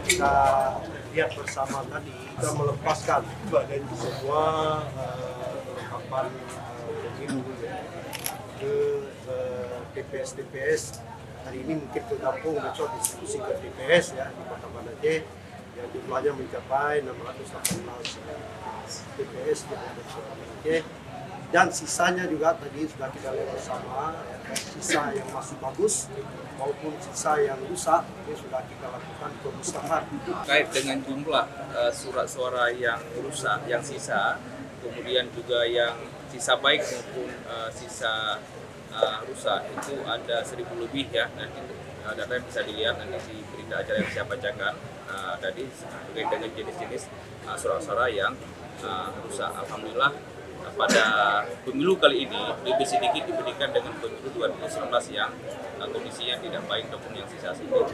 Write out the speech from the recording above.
kita lihat bersama tadi, kita melepaskan dari semua perlengkapan pemilu ke TPS. Hari ini mungkin tergabung besok distribusi ke TPS ya di Kota Banda Aceh yang jumlahnya mencapai 618 TPS di Kota Banda Aceh. Dan sisanya juga tadi sudah kita lihat bersama, ya, sisa yang masih bagus maupun sisa yang rusak ini sudah kita lakukan pemusnahan. Terkait dengan jumlah surat suara yang rusak, yang sisa, kemudian juga yang sisa baik maupun sisa rusak itu ada 1.000 lebih ya. Nanti data bisa dilihat nanti di berita acara yang saya bacakan tadi terkait dengan jenis-jenis surat-suara yang rusak. Alhamdulillah pada pemilu kali ini lebih sedikit dibandingkan dengan pemilu 2019 yang kondisinya tidak baik ataupun yang sisa sedikit.